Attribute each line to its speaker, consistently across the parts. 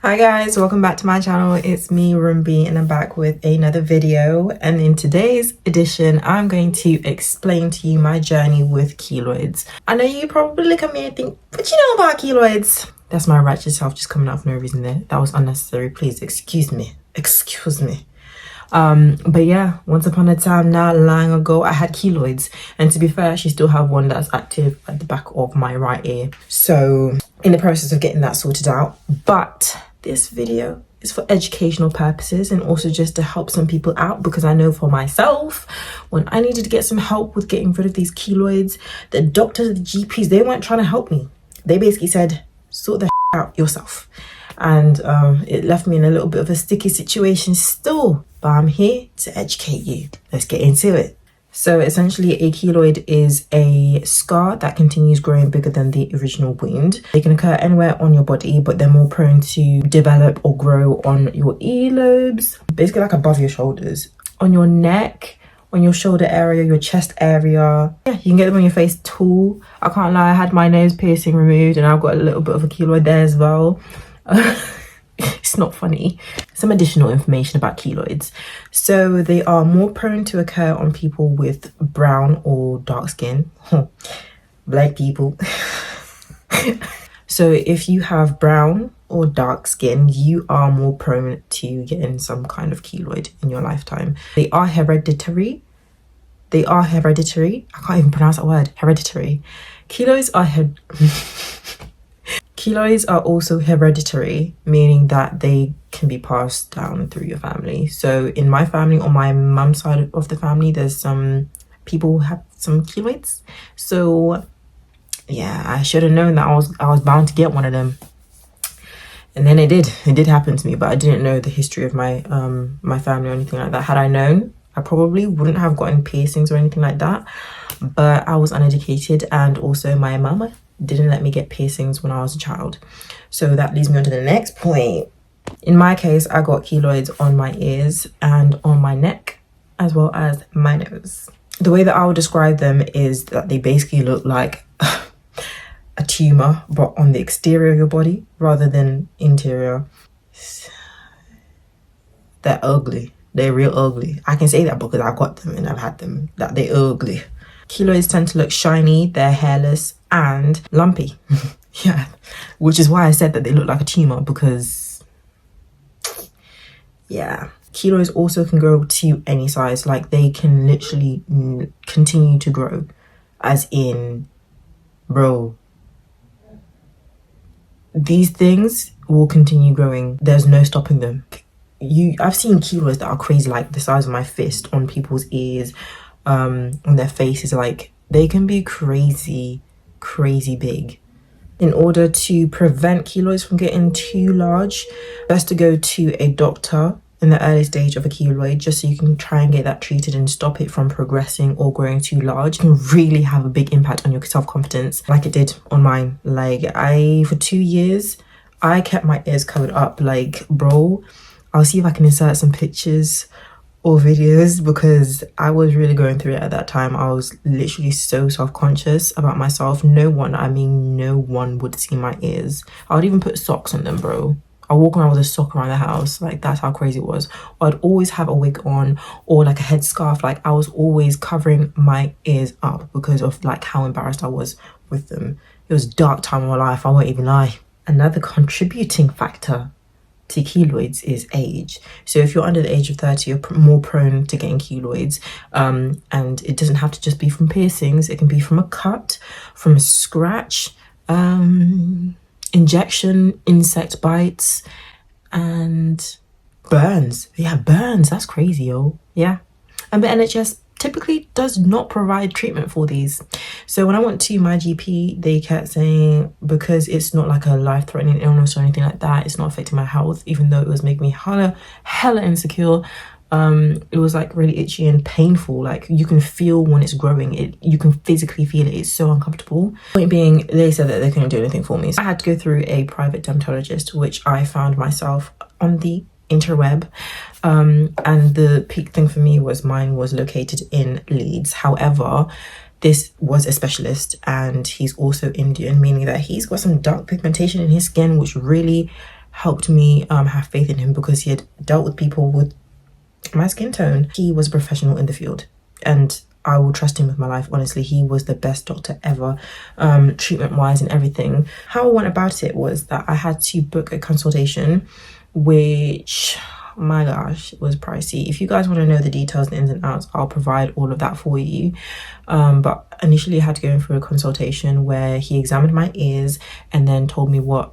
Speaker 1: Hi guys, welcome back to my channel. It's me, Rumbi, and I'm back with another video. And in today's edition, I'm going to explain to you my journey with keloids. I know you probably look at me and think, what you know about keloids? That's my ratchet self just coming out for no reason there. That was unnecessary. Please excuse me. Excuse me. But yeah, once upon a time, not long ago, I had keloids, and to be fair, I actually still have one that's active at the back of my right ear. So in the process of getting that sorted out, but this video is for educational purposes and also just to help some people out, because I know for myself, when I needed to get some help with getting rid of these keloids, the doctors, the GPs, they weren't trying to help me. They basically said, sort the out yourself. And it left me in a little bit of a sticky situation still, but I'm here to educate you. Let's get into it. So essentially, a keloid is a scar that continues growing bigger than the original wound. They can occur anywhere on your body, but they're more prone to develop or grow on your earlobes, basically like above your shoulders, on your neck, on your shoulder area, your chest area. Yeah, you can get them on your face too. I can't lie, I had my nose piercing removed and I've got a little bit of a keloid there as well. It's not funny. Some additional information about keloids. So they are more prone to occur on people with brown or dark skin. Black people. So if you have brown or dark skin, you are more prone to getting some kind of keloid in your lifetime. They are hereditary. I can't even pronounce that word. Hereditary. Keloids are also hereditary, meaning that they can be passed down through your family. So in my family, on my mum's side of the family, there's some people who have some keloids. So yeah, I should have known that I was bound to get one of them. And then it did happen to me, but I didn't know the history of my my family or anything like that. Had I known, I probably wouldn't have gotten piercings or anything like that. But I was uneducated, and also my mama didn't let me get piercings when I was a child. So that leads me on to the next point. In my case, I got keloids on my ears and on my neck, as well as my nose. The way that I would describe them is that they basically look like a tumor, but on the exterior of your body rather than interior. They're ugly. They're real ugly. I can say that because I've got them and I've had them, that they're ugly. Keloids tend to look shiny, they're hairless and lumpy. Yeah, which is why I said that they look like a tumor, because yeah, keloids also can grow to any size. Like they can literally continue to grow, as in, bro, these things will continue growing. There's no stopping them. I've seen keloids that are crazy, like the size of my fist, on people's ears, on their faces. Like they can be crazy big. In order to prevent keloids from getting too large, best to go to a doctor in the early stage of a keloid, just so you can try and get that treated and stop it from progressing or growing too large. It can really have a big impact on your self-confidence, like it did on mine. Like for 2 years I kept my ears covered up. Like, bro, I'll see if I can insert some pictures or videos, because I was really going through it at that time. I was literally so self-conscious about myself. No one would see my ears. I would even put socks on them, bro. I walk around with a sock around the house. Like, that's how crazy it was. Or I'd always have a wig on or like a headscarf. Like, I was always covering my ears up because of like how embarrassed I was with them. It was a dark time of my life, I won't even lie. Another contributing factor to keloids is age. So if you're under the age of 30, you're more prone to getting keloids, and it doesn't have to just be from piercings. It can be from a cut, from a scratch, injection, insect bites, and burns. Yeah, burns. That's crazy, yo. Yeah. And the NHS typically does not provide treatment for these. So when I went to my GP, they kept saying, because it's not like a life-threatening illness or anything like that, it's not affecting my health, even though it was making me hella insecure. It was like really itchy and painful. Like you can feel when it's growing, you can physically feel it. It's so uncomfortable. Point being, they said that they couldn't do anything for me, so I had to go through a private dermatologist, which I found myself on the interweb, and the peak thing for me was mine was located in Leeds. However, this was a specialist, and he's also Indian, meaning that he's got some dark pigmentation in his skin, which really helped me have faith in him, because he had dealt with people with my skin tone. He was a professional in the field, and I will trust him with my life. Honestly, he was the best doctor ever, treatment wise and everything. How I went about it was that I had to book a consultation, which, my gosh, it was pricey. If you guys want to know the details, the ins and outs, I'll provide all of that for you. But initially I had to go in for a consultation where he examined my ears and then told me what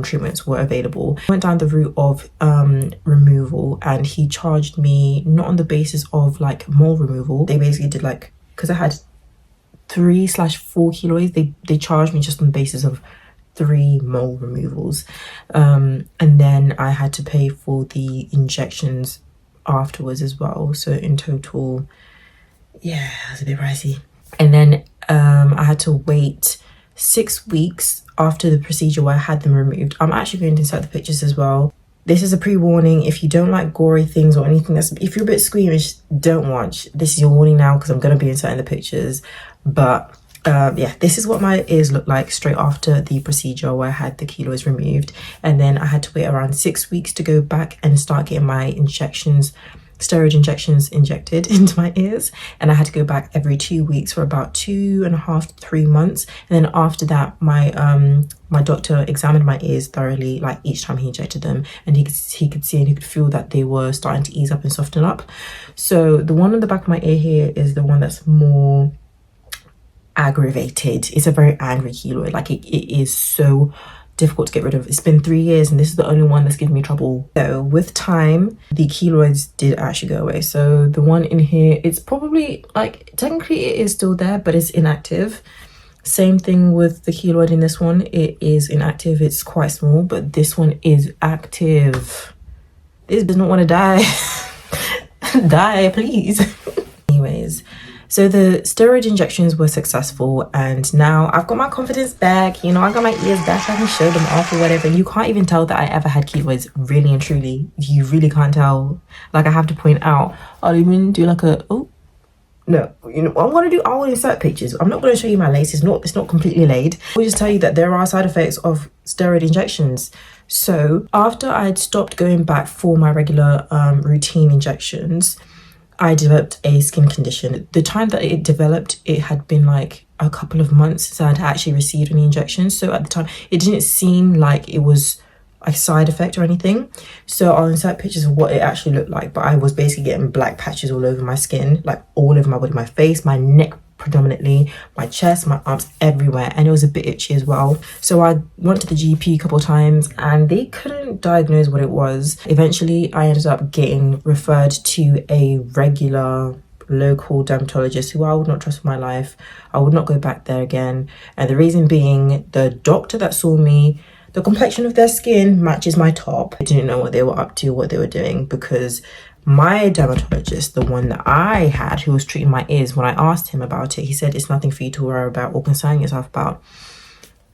Speaker 1: treatments were available. I went down the route of removal, and he charged me not on the basis of like mole removal. They basically did, like, because I had 3/4 keloids, they charged me just on the basis of 3 mole removals, and then I had to pay for the injections afterwards as well. So in total, yeah, it was a bit pricey. And then I had to wait 6 weeks after the procedure where I had them removed. I'm actually going to insert the pictures as well. This is a pre-warning. If you don't like gory things or anything if you're a bit squeamish, don't watch. This is your warning now, because I'm going to be inserting the pictures. But yeah, this is what my ears look like straight after the procedure where I had the keloids removed. And then I had to wait around 6 weeks to go back and start getting my injections, steroid injections, injected into my ears. And I had to go back every 2 weeks for about 2.5 to 3 months. And then after that, my doctor examined my ears thoroughly, like each time he injected them, and he could see and he could feel that they were starting to ease up and soften up. So the one on the back of my ear here is the one that's more aggravated. It's a very angry keloid. Like it is so difficult to get rid of. It's been 3 years and this is the only one that's given me trouble. So with time, the keloids did actually go away. So the one in here, it's probably, like, technically it is still there, but it's inactive. Same thing with the keloid in this one. It is inactive. It's quite small, but this one is active. This does not want to die. Die, please. Anyways, so the steroid injections were successful, and now I've got my confidence back. You know, I got my ears back. I can show them off or whatever. And you can't even tell that I ever had keloids, really and truly. You really can't tell. Like, I have to point out, I'll even do like a, oh, no, you know what I'm gonna do? I will insert pictures. I'm not gonna show you my lace. It's not completely laid. I'll just tell you that there are side effects of steroid injections. So after I'd stopped going back for my regular routine injections, I developed a skin condition. The time that it developed, it had been like a couple of months since I'd actually received any injections. So at the time, it didn't seem like it was a side effect or anything. So I'll insert pictures of what it actually looked like. But I was basically getting black patches all over my skin, like all over my body, my face, my neck predominantly, my chest, my arms, everywhere. And it was a bit itchy as well. So I went to the GP a couple of times and they couldn't diagnose what it was. Eventually, I ended up getting referred to a regular local dermatologist who I would not trust with my life. I would not go back there again. And the reason being, the doctor that saw me, the complexion of their skin matches my top. I didn't know what they were up to, what they were doing, because my dermatologist, the one that I had who was treating my ears, when I asked him about it, he said it's nothing for you to worry about or concern yourself about.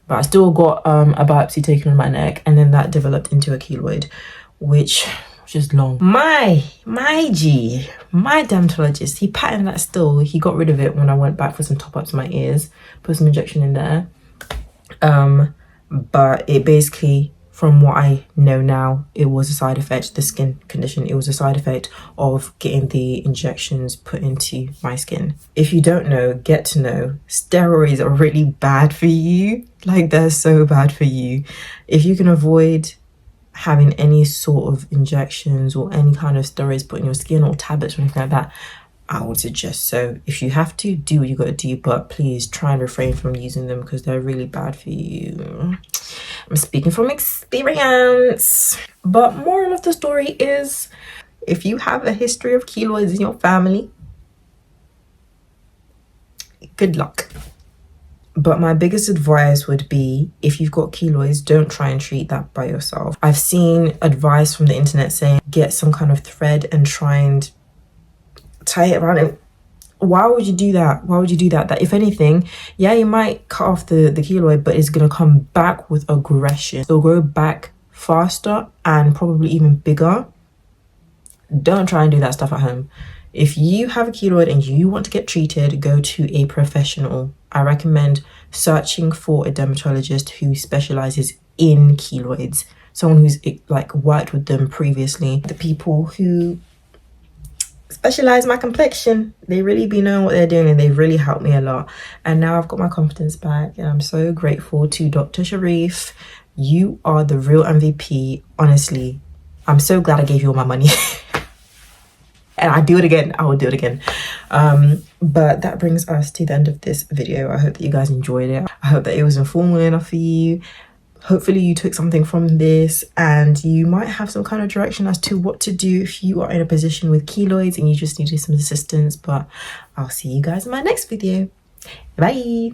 Speaker 1: But I still got a biopsy taken on my neck, and then that developed into a keloid, which was just long. My dermatologist, he patented that still. He got rid of it when I went back for some top-ups in my ears, put some injection in there. But it basically, from what I know now, it was a side effect, the skin condition. It was a side effect of getting the injections put into my skin. If you don't know, get to know, steroids are really bad for you. Like, they're so bad for you. If you can avoid having any sort of injections or any kind of steroids put in your skin or tablets or anything like that, I would suggest so. If you have to, do what you gotta do, but please try and refrain from using them because they're really bad for you. I'm speaking from experience. But moral of the story is, if you have a history of keloids in your family, good luck. But my biggest advice would be, if you've got keloids, don't try and treat that by yourself. I've seen advice from the internet saying, get some kind of thread and try and tie it around it. Why would you do that? Why would you do that? That if anything, yeah, you might cut off the keloid, but it's going to come back with aggression. It'll grow back faster and probably even bigger. Don't try and do that stuff at home. If you have a keloid and you want to get treated, go to a professional. I recommend searching for a dermatologist who specializes in keloids, someone who's like worked with them previously. The people who specialize my complexion, they really be knowing what they're doing, and they've really helped me a lot. And now I've got my confidence back, and I'm so grateful to Dr. Sharif. You are the real MVP. Honestly, I'm so glad I gave you all my money. And I do it again, I will do it again. But that brings us to the end of this video. I hope that you guys enjoyed it. I hope that it was informative enough for you. Hopefully you took something from this, and you might have some kind of direction as to what to do if you are in a position with keloids and you just needed some assistance. But I'll see you guys in my next video. Bye.